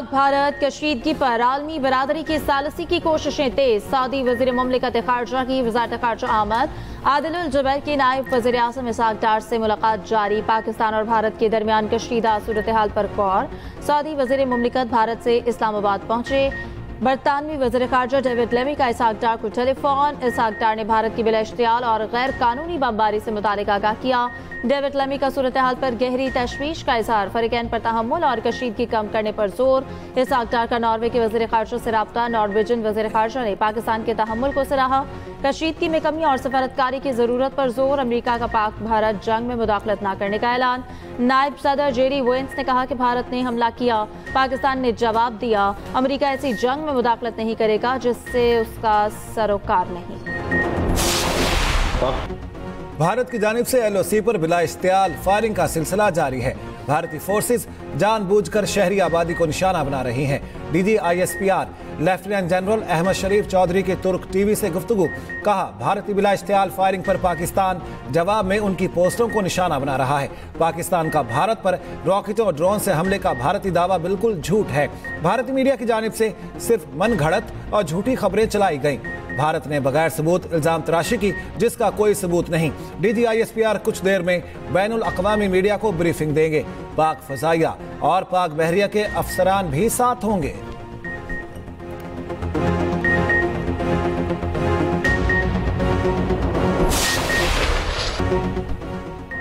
पाक भारत कशीदगी पर आलमी बरादरी की सालसी की कोशिशें तेज। सऊदी वजीर मुमलिकत खारजा की वजारत खारजा आमद आदिलुल जुबैर की नायब वजीर आज़म इसहाक डार से मुलाकात जारी। पाकिस्तान और भारत के दरमियान कशीदा सूरत हाल पर गौर। सऊदी वजीर मुमलिकत भारत से इस्लामाबाद पहुंचे। बरतानवी वज़ीर ख़ारजा डेविड लेवी का इसहाक डार को टेलीफोन। इसहाक डार ने भारत की बिलाइश्तियाल और गैर कानूनी बमबारी से मुतालिक आगाह किया। डेविड लेवी का सूरत हाल पर गहरी तशवीश का इजहार। फरीकैन पर तहम्मुल और कशीदगी कम करने पर जोर। इसहाक डार का नॉर्वे के वज़ीर ख़ारजा से राब्ता। नॉर्वेजन वज़ीर ख़ारजा ने पाकिस्तान के तहम्मुल को सराहा। कशीदगी में कमी और सफारतकारी की जरूरत पर जोर। अमरीका का पाक भारत जंग में मुदाखलत न करने का ऐलान। नायब सदर जेडी वेंस ने कहा कि भारत ने हमला किया, पाकिस्तान ने जवाब दिया। अमरीका ऐसी जंग में मुदाखलत नहीं करेगा जिससे उसका सरोकार नहीं। भारत की जानिब से एलओसी पर बिला इश्तियाल फायरिंग का सिलसिला जारी है। भारतीय फोर्सेस जानबूझकर शहरी आबादी को निशाना बना रही हैं। DG ISPR lieutenant general Ahmed Sharif Chaudhry के तुर्क टीवी से गुफ्तगू। कहा, भारतीय बिला इश्तियाल फायरिंग पर पाकिस्तान जवाब में उनकी पोस्टों को निशाना बना रहा है। पाकिस्तान का भारत पर रॉकेटों और ड्रोन से हमले का भारतीय दावा बिल्कुल झूठ है। भारतीय मीडिया की जानिब से सिर्फ मनगढ़ंत और झूठी खबरें चलाई गईं। भारत ने बगैर सबूत इल्जाम तराशी की, जिसका कोई सबूत नहीं। डीजी ISPR कुछ देर में बैनुल अक़वामी मीडिया को ब्रीफिंग देंगे। पाक फजाइया और पाक बहरिया के अफसरान भी साथ होंगे।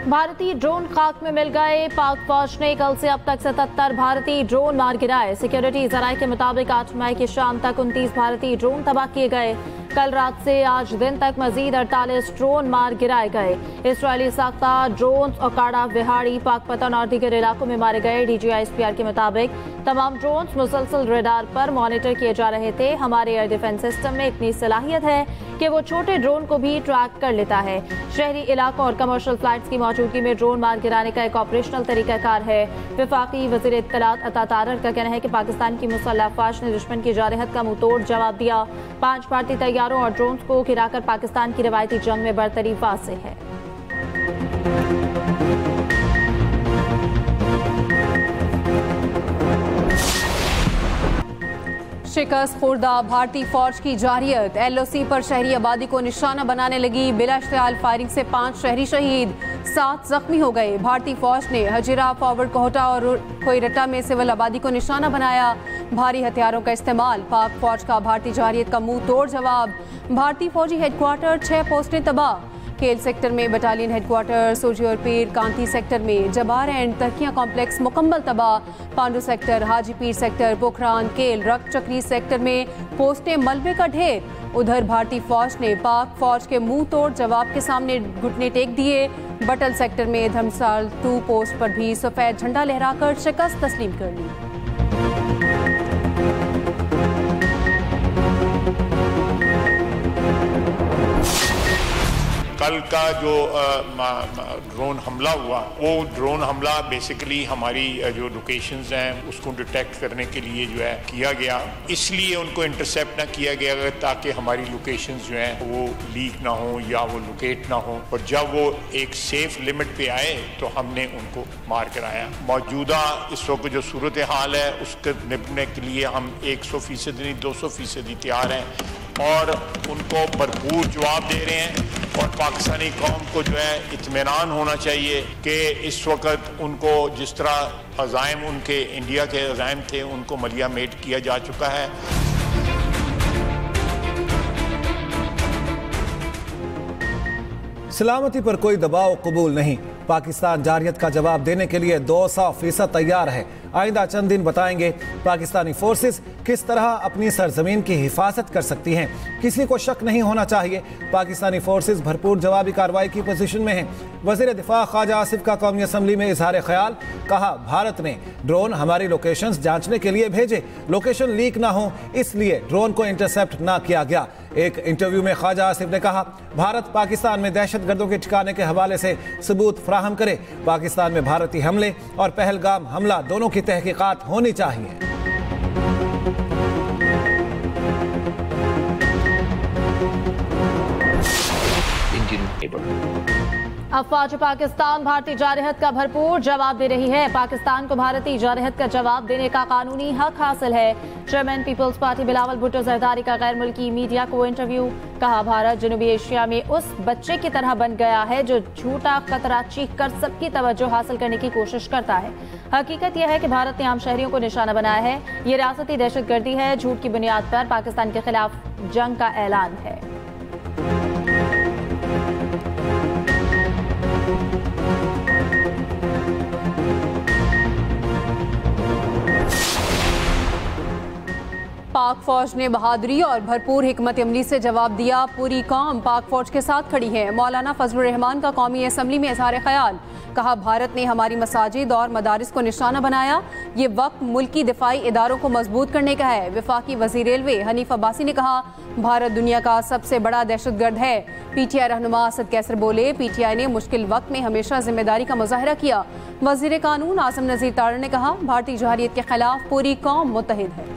भारतीय ड्रोन खाक में मिल गए। पाक फौज ने कल से अब तक 77 भारतीय ड्रोन मार गिराए। सिक्योरिटी जराये के मुताबिक 8 मई की शाम तक 29 भारतीय ड्रोन तबाह किए गए। कल रात से आज दिन तक मजीद 48 ड्रोन मार गिराए गए। इसराइली साख्ता ड्रोन ओकाड़ा, विहाड़ी, पाकपतन और दीगर इलाकों में मारे गए। डीजी ISPR के मुताबिक तमाम ड्रोन मुसलसल रेडार पर मॉनिटर किए जा रहे थे। हमारे एयर डिफेंस सिस्टम में इतनी सलाहियत है कि वो छोटे ड्रोन को भी ट्रैक कर लेता है। शहरी इलाकों और कमर्शियल फ्लाइट्स की मौजूदगी में ड्रोन मार गिराने का एक ऑपरेशनल तरीकाकार है। वफाकी वज़ीर इत्तलात अता तारर का कहना है कि पाकिस्तान की मुसल्लह अफ़वाज ने दुश्मन की जारहत का मुंह तोड़ जवाब दिया। 5 भारतीय तैयारों और ड्रोन को गिराकर पाकिस्तान की रवायती जंग में बरतरी वाज़ेह है। शिकस्त खुर्दा भारतीय फौज की जारियत। LOC पर शहरी आबादी को निशाना बनाने लगी बिला इश्तियाल फायरिंग से 5 शहरी शहीद, 7 जख्मी हो गए। भारतीय फौज ने हजीरा, फॉरवर्ड कोहटा और कोईरटा में सिविल आबादी को निशाना बनाया। भारी हथियारों का इस्तेमाल। पाक फौज का भारतीय जारियत का मुंह तोड़ जवाब। भारतीय फौजी हेडक्वार्टर 6 पोस्टें तबाह। केल सेक्टर में बटालियन हेडक्वार्टर, सोजी और पीर कांती सेक्टर में जबार एंड तरकियां कॉम्प्लेक्स मुकम्मल तबाह। पांडू सेक्टर, हाजी पीर सेक्टर, पोखरान, केल, रक्त चक्री सेक्टर में पोस्टें मलबे का ढेर। उधर भारतीय फौज ने पाक फौज के मुंह तोड़ जवाब के सामने घुटने टेक दिए। बटल सेक्टर में धर्मसाल 2 पोस्ट पर भी सफेद झंडा लहराकर शिकस्त तस्लीम कर ली। कल का जो ड्रोन हमला हुआ, वो ड्रोन हमला बेसिकली हमारी जो लोकेशंस हैं उसको डिटेक्ट करने के लिए जो है किया गया। इसलिए उनको इंटरसेप्ट ना किया गया ताकि हमारी लोकेशंस जो हैं वो लीक ना हो या वो लोकेट ना हो। और जब वो एक सेफ लिमिट पे आए तो हमने उनको मार कराया। मौजूदा इस वक्त जो सूरत हाल है उसके निपटने के लिए हम 100% नहीं 200% तैयार हैं और उनको भरपूर जवाब दे रहे हैं। और पाकिस्तानी कौम को जो है इत्मीनान होना चाहिए कि इस वक्त उनको जिस तरह अज़ाइम उनके इंडिया के अज़ाइम थे उनको मलिया मेट किया जा चुका है। सलामती पर कोई दबाव कबूल नहीं। पाकिस्तान जारियत का जवाब देने के लिए 200% तैयार है। आइंदा चंद दिन बताएंगे पाकिस्तानी फोर्सेस किस तरह अपनी सरजमीन की हिफाजत कर सकती हैं। किसी को शक नहीं होना चाहिए, पाकिस्तानी फोर्सेस भरपूर जवाबी कार्रवाई की पोजीशन में हैं। वज़ीर दिफा ख्वाजा आसिफ का कौमी असम्बली में इजहार ख्याल। कहा, भारत ने ड्रोन हमारी लोकेशंस जांचने के लिए भेजे, लोकेशन लीक ना हो इसलिए ड्रोन को इंटरसेप्ट ना किया गया। एक इंटरव्यू में ख्वाजा आसिफ ने कहा, भारत पाकिस्तान में दहशतगर्दों के ठिकाने के हवाले से सबूत फराहम करे। पाकिस्तान में भारतीय हमले और पहलगाम हमला दोनों की तहकीकात होनी चाहिए। अफवाज पाकिस्तान भारतीय जारहत का भरपूर जवाब दे रही है। पाकिस्तान को भारतीय जारहत का जवाब देने का कानूनी हक हासिल है। Chairman peoples party Bilawal Bhutto Zardari का गैर मुल्की मीडिया को इंटरव्यू। कहा, भारत जनूबी एशिया में उस बच्चे की तरह बन गया है जो झूठा खतरा चीख कर सबकी तवज्जो हासिल करने की कोशिश करता है। हकीकत यह है कि भारत ने आम शहरियों को निशाना बनाया है। ये रियासती दहशतगर्दी है। झूठ की बुनियाद पर पाकिस्तान के खिलाफ जंग का ऐलान है। पाक फौज ने बहादुरी और भरपूर हिकमत अमली से जवाब दिया। पूरी कौम पाक फौज के साथ खड़ी है। मौलाना फजलुर रहमान का कौमी असम्बली में इजहार ख्याल। कहा, भारत ने हमारी मसाजिद और मदारिस को निशाना बनाया। ये वक्त मुल्की दिफाई इदारों को मजबूत करने का है। वफाकी वजीर रेलवे हनीफ अब्बासी ने कहा, भारत दुनिया का सबसे बड़ा दहशतगर्द है। PTI रहनुमा असद कैसर बोले, PTI ने मुश्किल वक्त में हमेशा जिम्मेदारी का मुजाहरा किया। वजीर कानून आजम नजीर तारड़ ने कहा, भारतीय जवाहरियत के खिलाफ पूरी कौम मुत्तहिद है।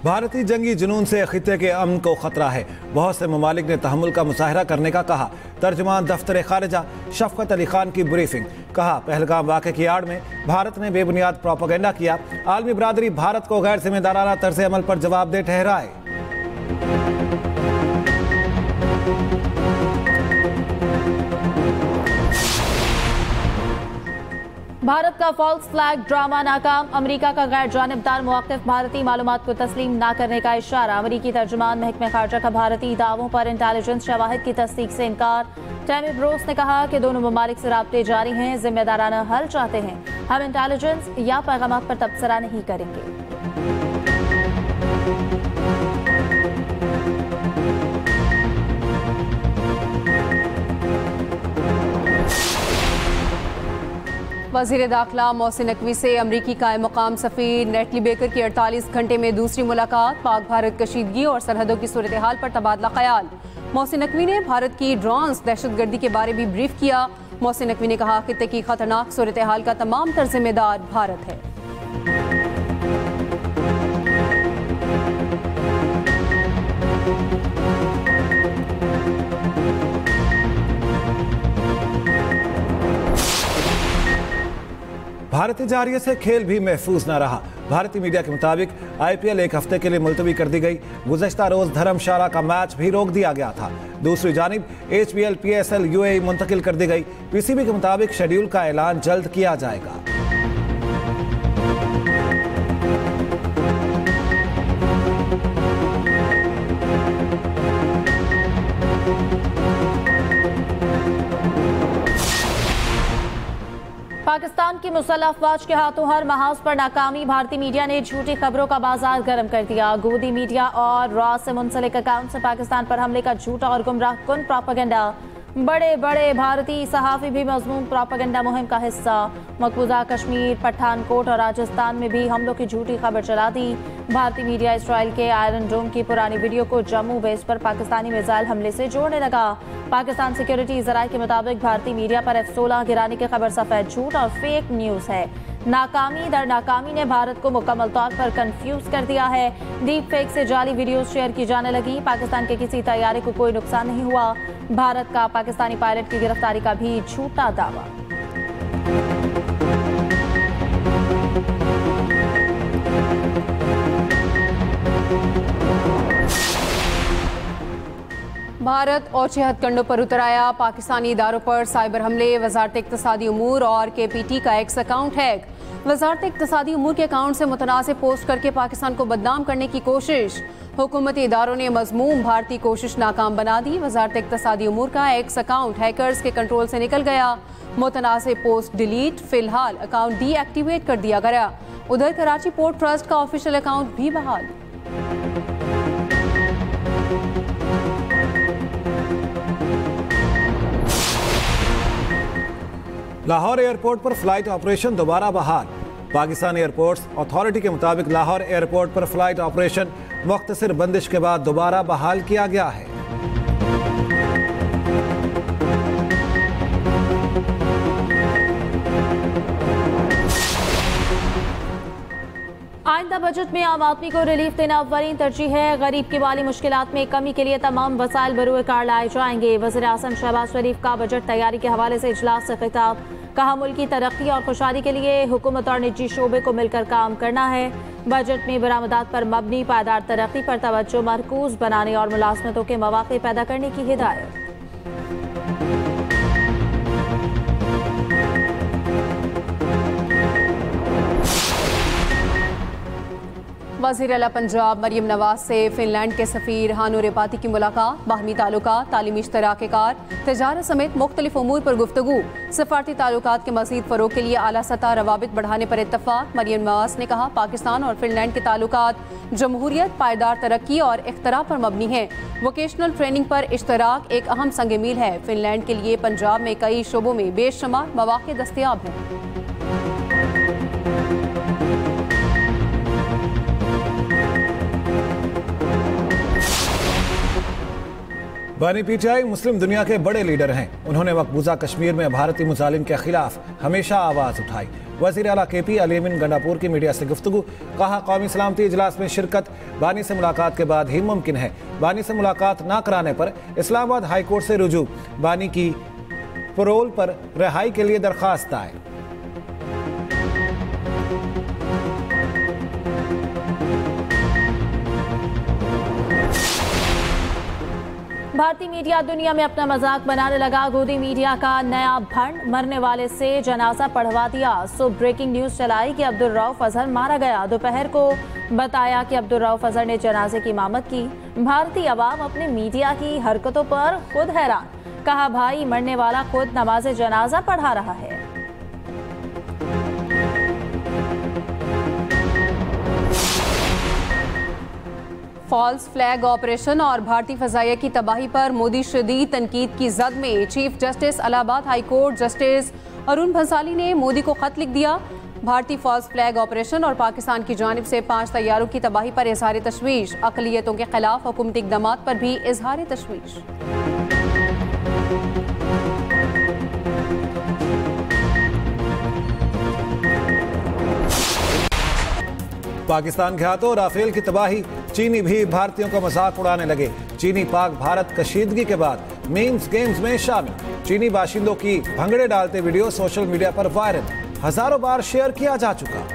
भारतीय जंगी जुनून से खित्ते के अमन को खतरा है। बहुत से ममालिक ने तहम्मुल का मुजाहरा करने का कहा। तर्जुमान दफ्तर खारिजा शफकत अली खान की ब्रीफिंग। कहा, पहलगाम वाक़े की आड़ में भारत ने बेबुनियाद प्रोपेगेंडा किया। आलमी बरादरी भारत को गैर जिम्मेदाराना तर्ज अमल पर जवाबदेह ठहराए। भारत का फॉल्स फ्लैग ड्रामा नाकाम। अमेरिका का गैर जानिबदार मौक़िफ़ भारतीय मालूमात को तस्लीम न करने का इशारा। अमेरिकी तर्जुमान महकमे खारजा का भारतीय दावों पर इंटेलिजेंस शवाहिद की तस्दीक से इनकार। टैमी ब्रोस ने कहा कि दोनों ममालिक से राब्ते जारी हैं। जिम्मेदाराना हल चाहते हैं। हम इंटेलिजेंस या पैगामात पर तबसरा नहीं करेंगे। वज़ीर दाखिला मोहसिन नकवी से अमरीकी कायम मकाम सफ़ीर नेटली बेकर की 48 घंटे में दूसरी मुलाकात। पाक भारत कशीदगी और सरहदों की सूरत हाल पर तबादला ख्याल। मोहसिन नकवी ने भारत की ड्रोन्स दहशतगर्दी के बारे में ब्रीफ किया। मोहसिन नकवी ने कहा, खित्ते की खतरनाक सूरत हाल का तमाम तर जिम्मेदार भारत है। भारतीय जारियत से खेल भी महफूज न रहा। भारतीय मीडिया के मुताबिक IPL एक हफ्ते के लिए मुलतवी कर दी गई। गुज़श्ता रोज धर्मशाला का मैच भी रोक दिया गया था। दूसरी जानिब HBL PSL UAE मुंतकिल कर दी गई। PCB के मुताबिक शेड्यूल का ऐलान जल्द किया जाएगा। पाकिस्तान की मुसल्लह अफवाज के हाथों हर महाज पर नाकामी। भारतीय मीडिया ने झूठी खबरों का बाजार गर्म कर दिया। गोदी मीडिया और रॉ से मुंसलिक अकाउंट से पाकिस्तान पर हमले का झूठा और गुमराह कुन प्रोपेगेंडा। बड़े बड़े भारतीय सहाफ़ी भी मज़मूम प्रोपेगेंडा मुहिम का हिस्सा। मकबूजा कश्मीर, पठानकोट और राजस्थान में भी हमलों की झूठी खबर चला दी। भारतीय मीडिया इसराइल के आयरन डोम की पुरानी वीडियो को जम्मू बेस पर पाकिस्तानी मिसाइल हमले से जोड़ने लगा। पाकिस्तान सिक्योरिटी ज़राए के मुताबिक भारतीय मीडिया पर F-16 गिराने की खबर सफेद झूठ और फेक न्यूज़ है। नाकामी दर नाकामी ने भारत को मुकम्मल तौर पर कंफ्यूज कर दिया है। डीप फेक से जाली वीडियो शेयर की जाने लगी। पाकिस्तान के किसी तैयारे को कोई नुकसान नहीं हुआ। भारत का पाकिस्तानी पायलट की गिरफ्तारी का भी झूठा दावा। भारत और 6 हथकंडों पर उतर आया। पाकिस्तानी इदारों पर साइबर हमले। वजारत इक्तसादी उमूर और KPT का एक्स अकाउंट हैक। वजारत इक्तसादी उमूर के अकाउंट से मुतनासिब पोस्ट करके पाकिस्तान को बदनाम करने की कोशिश। हुकूमती इदारों ने मजमूम भारतीय कोशिश नाकाम बना दी। वजारत इक्तसादी उमूर का एक्स अकाउंट हैकर्स के कंट्रोल से निकल गया। मुतनासिब पोस्ट डिलीट। फिलहाल अकाउंट डीएक्टिवेट कर दिया गया। उधर कराची पोर्ट ट्रस्ट का ऑफिशियल अकाउंट भी बहाल। लाहौर एयरपोर्ट पर फ्लाइट ऑपरेशन दोबारा बहाल। पाकिस्तान एयरपोर्ट्स अथॉरिटी के मुताबिक लाहौर एयरपोर्ट पर फ्लाइट ऑपरेशन मुख्तसर बंदिश के बाद दोबारा बहाल किया गया है। आइंदा बजट में आम आदमी को रिलीफ देना अव्वलीन तरजीह है। गरीब की माली मुश्किलात में कमी के लिए तमाम वसाइल बरूए कार लाए जाएंगे। वज़ीर आज़म शहबाज शरीफ का बजट तैयारी के हवाले से इजलास से खिताब। कहा, मुल्क की तरक्की और खुशहाली के लिए हुकूमत और निजी शोबे को मिलकर काम करना है। बजट में बरामदात पर मबनी पायदार तरक्की पर तवज्जो मरकूज बनाने और मुलाजमतों के मौके पैदा करने की हिदायत। वज़ीर आला पंजाब मरियम नवाज से फिनलैंड के सफ़ीर हानो रिपाती की मुलाकात। बाहमी ताल्लुकात, तालीमी इश्तराक-ए-कार, तिजारत समेत मुख्तलिफ उमूर पर गुफ्तगू। सफारती ताल्लुकात के मज़ीद फ़रोग़ के लिए आला सतह रवाबित बढ़ाने पर इत्तफ़ाक़। मरियम नवाज ने कहा, पाकिस्तान और फिनलैंड के ताल्लुकात जमहूरियत, पायदार तरक्की और इख्तरा पर मबनी है। वोकेशनल ट्रेनिंग पर इश्तराक एक अहम संग मील है। फिनलैंड के लिए पंजाब में कई शोबों में बेशुमार मौक़े दस्तयाब हैं। बानी पीटीआई मुस्लिम दुनिया के बड़े लीडर हैं। उन्होंने मकबूजा कश्मीर में भारतीय मुजालिम के खिलाफ हमेशा आवाज़ उठाई। वज़ीर आला KP अलीमिन गंडापुर की मीडिया से गुफ्तगू। कहा, कौमी सलामती इजलास में शिरकत बानी से मुलाकात के बाद ही मुमकिन है। बानी से मुलाकात न कराने पर इस्लामाबाद हाई कोर्ट से रुजू। बानी की पैरोल पर रिहाई के लिए दरख्वास्त दायर। भारतीय मीडिया दुनिया में अपना मजाक बनाने लगा। गोदी मीडिया का नया भंड, मरने वाले से जनाजा पढ़वा दिया। सुबह ब्रेकिंग न्यूज चलाई कि अब्दुल रऊफ अजहर मारा गया। दोपहर को बताया कि अब्दुल रऊफ अजहर ने जनाजे की इमामत की। भारतीय अवाम अपने मीडिया की हरकतों पर खुद हैरान। कहा, भाई मरने वाला खुद नमाज जनाजा पढ़ा रहा है। फॉल्स फ्लैग ऑपरेशन और भारतीय फजाइया की तबाही पर मोदी शदीद तनकीद की जद में। Chief justice Allahabad high court justice Arun Bhansali ने मोदी को खत लिख दिया। भारतीय फॉल्स फ्लैग ऑपरेशन और पाकिस्तान की जानिब से 5 तैयारों की तबाही पर इजहार तशवीश। अक़लियतों के खिलाफ हुकूमती इक़दामात पर भी इजहार तशवीश। पाकिस्तान के हाथों राफेल की तबाही। चीनी भी भारतीयों का मजाक उड़ाने लगे। चीनी पाक भारत कशीदगी के बाद मीम्स गेम्स में शामिल। चीनी बाशिंदों की भंगड़े डालते वीडियो सोशल मीडिया पर वायरल। हजारों बार शेयर किया जा चुका।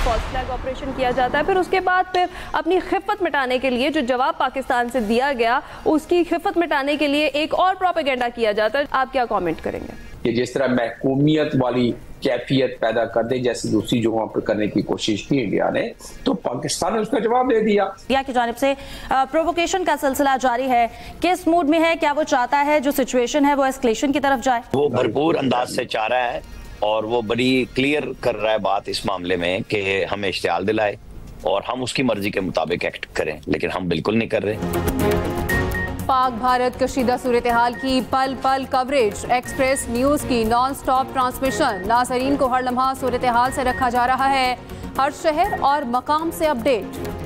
फॉल्स फ्लैग ऑपरेशन किया जाता है, फिर उसके बाद फिर अपनी खिफ़त मिटाने के लिए जो जवाब पाकिस्तान से दिया गया उसकी खिफ़त मिटाने के लिए एक और प्रोपेगेंडा किया जाता है। आप क्या कमेंट करेंगे? कि जिस तरह महकूमियत वाली कैफियत पैदा कर दे जैसे दूसरी जगहों पर करने की कोशिश की इंडिया ने, तो पाकिस्तान ने उसका जवाब दे दिया। इंडिया की जानिब से प्रोवोकेशन का सिलसिला जारी है। किस मूड में है? क्या वो चाहता है जो सिचुएशन है वो एस्केलेशन की तरफ जाए? वो भरपूर अंदाज से चाह रहा है और वो बड़ी क्लियर कर रहा है बात इस मामले में कि हमें इश्तियाल दिलाए और हम उसकी मर्जी के मुताबिक एक्ट करें, लेकिन हम बिल्कुल नहीं कर रहे। पाक भारत कशीदा सूरत हाल की पल पल कवरेज। एक्सप्रेस न्यूज की नॉन स्टॉप ट्रांसमिशन। नाज़रीन को हर लम्हा सूरत हाल से रखा जा रहा है। हर शहर और मकाम से अपडेट।